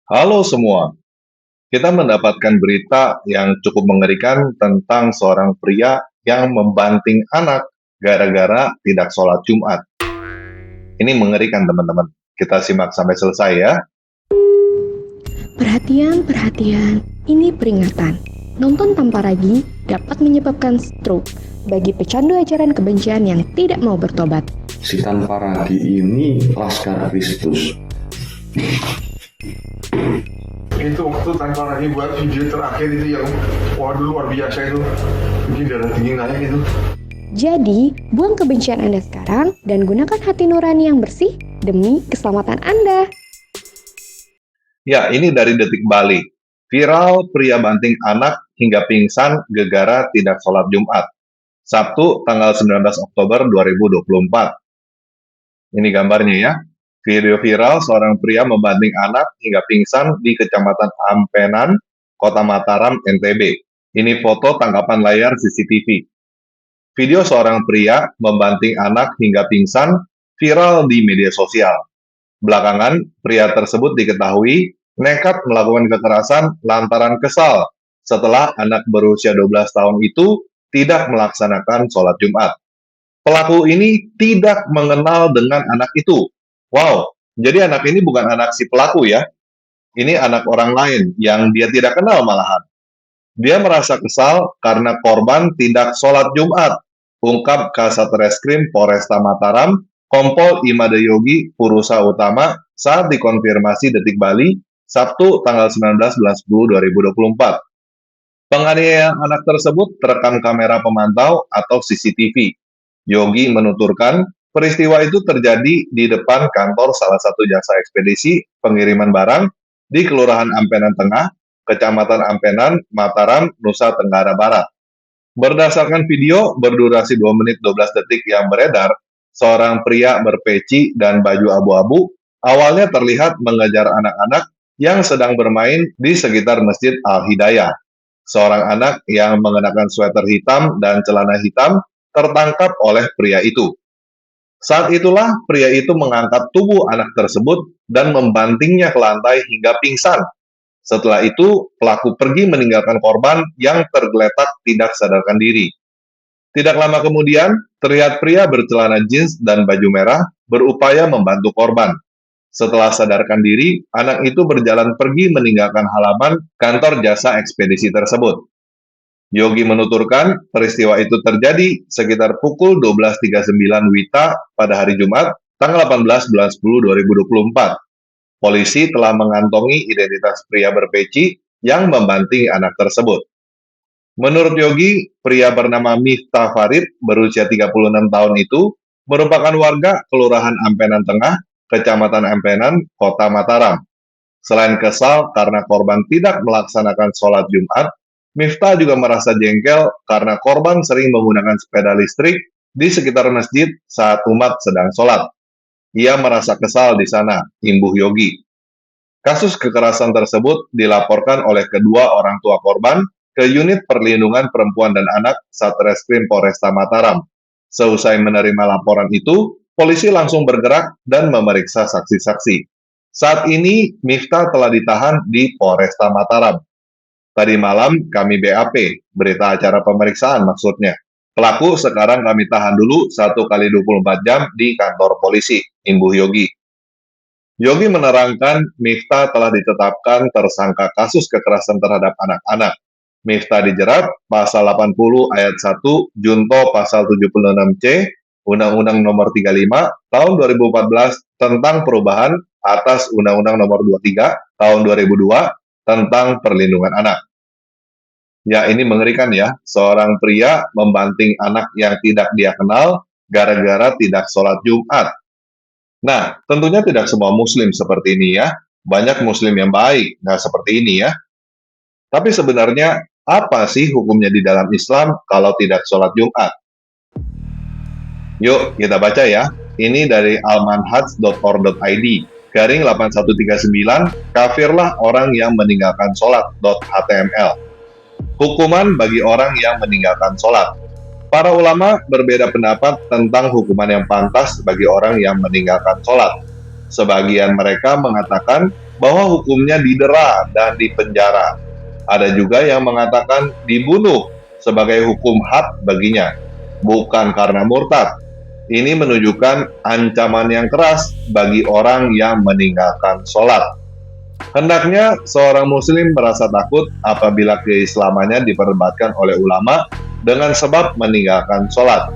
Halo semua, kita mendapatkan berita yang cukup mengerikan tentang seorang pria yang membanting anak gara-gara tidak sholat Jumat. Ini mengerikan teman-teman. Kita simak sampai selesai ya. Perhatian, perhatian, ini peringatan. Nonton tanpa ragi dapat menyebabkan stroke bagi pecandu ajaran kebencian yang tidak mau bertobat. Si tanpa ragi ini Laskar Kristus. Itu waktu tanpa lagi buat video terakhir itu yang waduh luar biasa itu, bikin darah dingin naik itu. Jadi, buang kebencian Anda sekarang dan gunakan hati nurani yang bersih demi keselamatan Anda. Ya, ini dari Detik Bali. Viral pria banting anak hingga pingsan gara-gara tidak sholat Jumat. Sabtu tanggal 19 Oktober 2024. Ini gambarnya ya. Video viral seorang pria membanting anak hingga pingsan di Kecamatan Ampenan, Kota Mataram, NTB. Ini foto tangkapan layar CCTV. Video seorang pria membanting anak hingga pingsan viral di media sosial. Belakangan, pria tersebut diketahui nekat melakukan kekerasan lantaran kesal setelah anak berusia 12 tahun itu tidak melaksanakan sholat Jumat. Pelaku ini tidak mengenal dengan anak itu. Wow, jadi anak ini bukan anak si pelaku ya. Ini anak orang lain yang dia tidak kenal malahan. Dia merasa kesal karena korban tidak sholat Jumat, ungkap Kasat Reskrim Polresta Mataram, Kompol Imade Yogi Purusa Utama saat dikonfirmasi Detik Bali, Sabtu tanggal 19 bulan 10 2024. Penganiayaan anak tersebut terekam kamera pemantau atau CCTV. Yogi menuturkan, peristiwa itu terjadi di depan kantor salah satu jasa ekspedisi pengiriman barang di Kelurahan Ampenan Tengah, Kecamatan Ampenan, Mataram, Nusa Tenggara Barat. Berdasarkan video berdurasi 2 menit 12 detik yang beredar, seorang pria berpeci dan baju abu-abu awalnya terlihat mengejar anak-anak yang sedang bermain di sekitar Masjid Al-Hidayah. Seorang anak yang mengenakan sweater hitam dan celana hitam tertangkap oleh pria itu. Saat itulah pria itu mengangkat tubuh anak tersebut dan membantingnya ke lantai hingga pingsan. Setelah itu, pelaku pergi meninggalkan korban yang tergeletak tidak sadarkan diri. Tidak lama kemudian, terlihat pria bercelana jeans dan baju merah berupaya membantu korban. Setelah sadarkan diri, anak itu berjalan pergi meninggalkan halaman kantor jasa ekspedisi tersebut. Yogi menuturkan peristiwa itu terjadi sekitar pukul 12.39 WITA pada hari Jumat, tanggal 18 bulan 10 2024. Polisi telah mengantongi identitas pria berpeci yang membanting anak tersebut. Menurut Yogi, pria bernama Miftah Farid berusia 36 tahun itu merupakan warga Kelurahan Ampenan Tengah, Kecamatan Ampenan, Kota Mataram. Selain kesal karena korban tidak melaksanakan sholat Jumat, Miftah juga merasa jengkel karena korban sering menggunakan sepeda listrik di sekitar masjid saat umat sedang sholat. Ia merasa kesal di sana, imbuh Yogi. Kasus kekerasan tersebut dilaporkan oleh kedua orang tua korban ke Unit Perlindungan Perempuan dan Anak Satreskrim Polresta Mataram. Seusai menerima laporan itu, polisi langsung bergerak dan memeriksa saksi-saksi. Saat ini, Miftah telah ditahan di Polresta Mataram. Tadi malam kami BAP, berita acara pemeriksaan maksudnya. Pelaku sekarang kami tahan dulu 1 kali 24 jam di kantor polisi, imbuh Yogi. Yogi menerangkan Miftah telah ditetapkan tersangka kasus kekerasan terhadap anak-anak. Miftah dijerat pasal 80 ayat 1 Junto pasal 76C Undang-Undang Nomor 35 Tahun 2014 tentang perubahan atas Undang-Undang Nomor 23 Tahun 2002 tentang perlindungan anak. Ya, ini mengerikan ya, seorang pria membanting anak yang tidak dia kenal gara-gara tidak sholat Jumat. Nah, tentunya tidak semua muslim seperti ini ya. Banyak muslim yang baik, nggak seperti ini ya. Tapi sebenarnya apa sih hukumnya di dalam Islam kalau tidak sholat Jumat? Yuk kita baca ya. Ini dari almanhaj.org.id garing 8139 kafirlah orang yang meninggalkan sholat.html. Hukuman bagi orang yang meninggalkan sholat. Para ulama berbeda pendapat tentang hukuman yang pantas bagi orang yang meninggalkan sholat. Sebagian mereka mengatakan bahwa hukumnya didera dan dipenjara. Ada juga yang mengatakan dibunuh sebagai hukum had baginya, bukan karena murtad. Ini menunjukkan ancaman yang keras bagi orang yang meninggalkan sholat. Hendaknya seorang muslim merasa takut apabila keislamannya diperdebatkan oleh ulama dengan sebab meninggalkan sholat.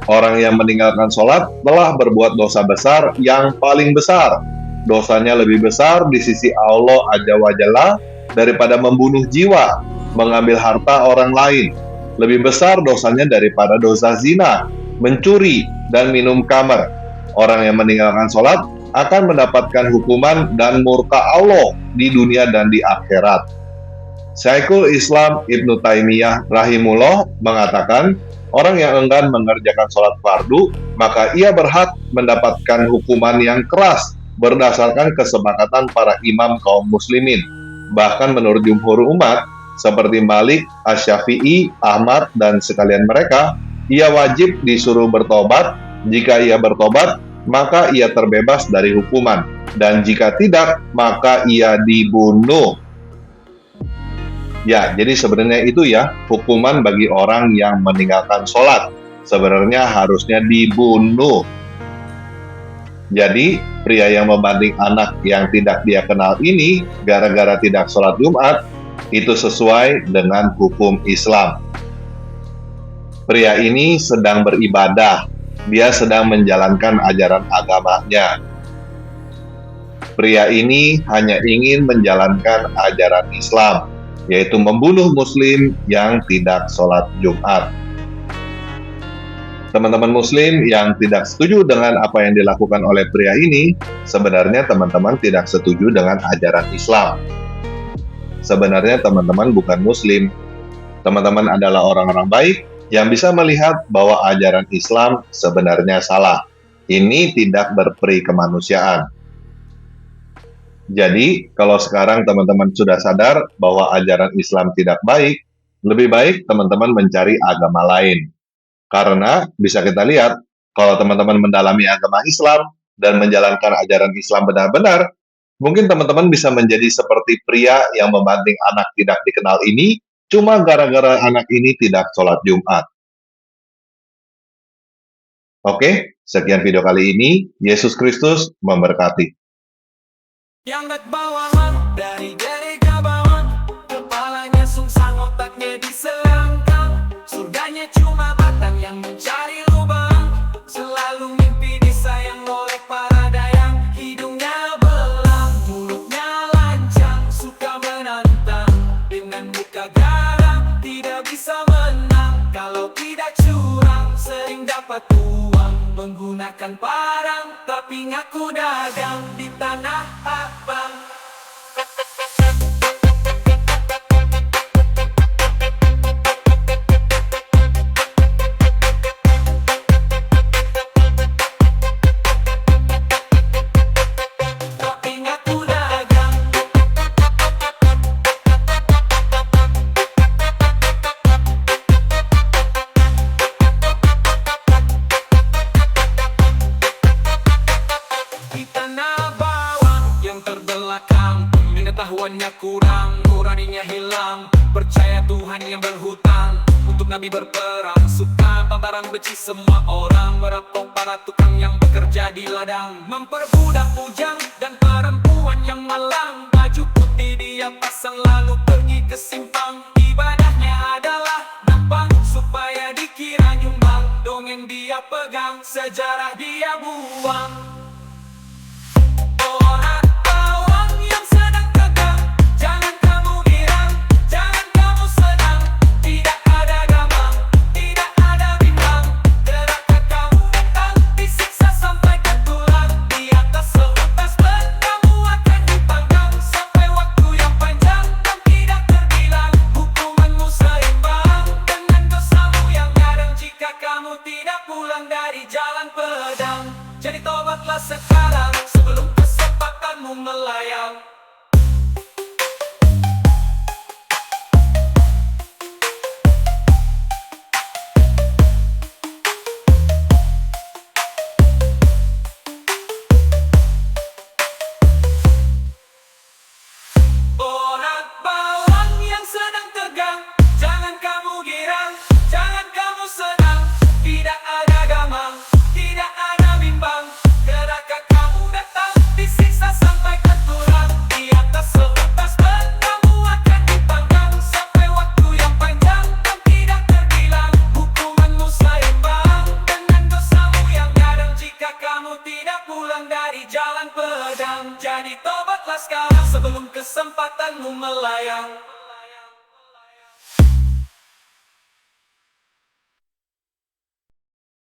Orang yang meninggalkan sholat telah berbuat dosa besar yang paling besar. Dosanya lebih besar di sisi Allah Azza wa Jalla daripada membunuh jiwa, mengambil harta orang lain. Lebih besar dosanya daripada dosa zina, mencuri, dan minum khamr. Orang yang meninggalkan sholat akan mendapatkan hukuman dan murka Allah di dunia dan di akhirat. Syekhul Islam Ibnu Taimiyah rahimullah mengatakan, orang yang enggan mengerjakan sholat fardu, maka ia berhak mendapatkan hukuman yang keras berdasarkan kesepakatan para imam kaum muslimin. Bahkan menurut jumhur umat, seperti Malik, Asy-Syafi'i, Ahmad, dan sekalian mereka, ia wajib disuruh bertobat. Jika ia bertobat, maka ia terbebas dari hukuman. Dan jika tidak, maka ia dibunuh. Ya, jadi sebenarnya itu ya, hukuman bagi orang yang meninggalkan sholat. Sebenarnya harusnya dibunuh. Jadi, pria yang membanting anak yang tidak dia kenal ini gara-gara tidak sholat Jumat, itu sesuai dengan hukum Islam. Pria ini sedang beribadah, dia sedang menjalankan ajaran agamanya. Pria ini hanya ingin menjalankan ajaran Islam, yaitu membunuh muslim yang tidak sholat Jumat. Teman-teman muslim yang tidak setuju dengan apa yang dilakukan oleh pria ini, sebenarnya teman-teman tidak setuju dengan ajaran Islam. Sebenarnya teman-teman bukan muslim. Teman-teman adalah orang-orang baik yang bisa melihat bahwa ajaran Islam sebenarnya salah. Ini tidak berperi kemanusiaan. Jadi, kalau sekarang teman-teman sudah sadar bahwa ajaran Islam tidak baik, lebih baik teman-teman mencari agama lain. Karena bisa kita lihat, kalau teman-teman mendalami agama Islam dan menjalankan ajaran Islam benar-benar, mungkin teman-teman bisa menjadi seperti pria yang membanting anak tidak dikenal ini, cuma gara-gara anak ini tidak sholat Jumat. Oke, sekian video kali ini. Yesus Kristus memberkati. Yang bawahan dari gereja bawang, kepalanya sungsang, otaknya diselangkang. Surganya cuma batang yang mencari lubang, selalu mimpi disayang oleh para dayang. Hidungnya belang, mulutnya lancang, suka menantang dengan muka garang. Tidak bisa menang kalau tidak curang, sering dapat uang menggunakan parang, tapi ngaku dagang di tanah abang. Pengetahuannya kurang, nuraninya hilang, percaya Tuhan yang berhutang untuk Nabi berperang, suka barang benci semua orang, merampok para tukang yang bekerja di ladang, memperbudak bujang dan perempuan yang malang. Baju putih dia pasang lalu pergi ke simpang, ibadahnya adalah nampang supaya dikira nyumbang. Dongeng dia pegang, sejarah dia buang. Jadi tobatlah Jadi tobatlah sekarang sebelum kesempatanmu melayang.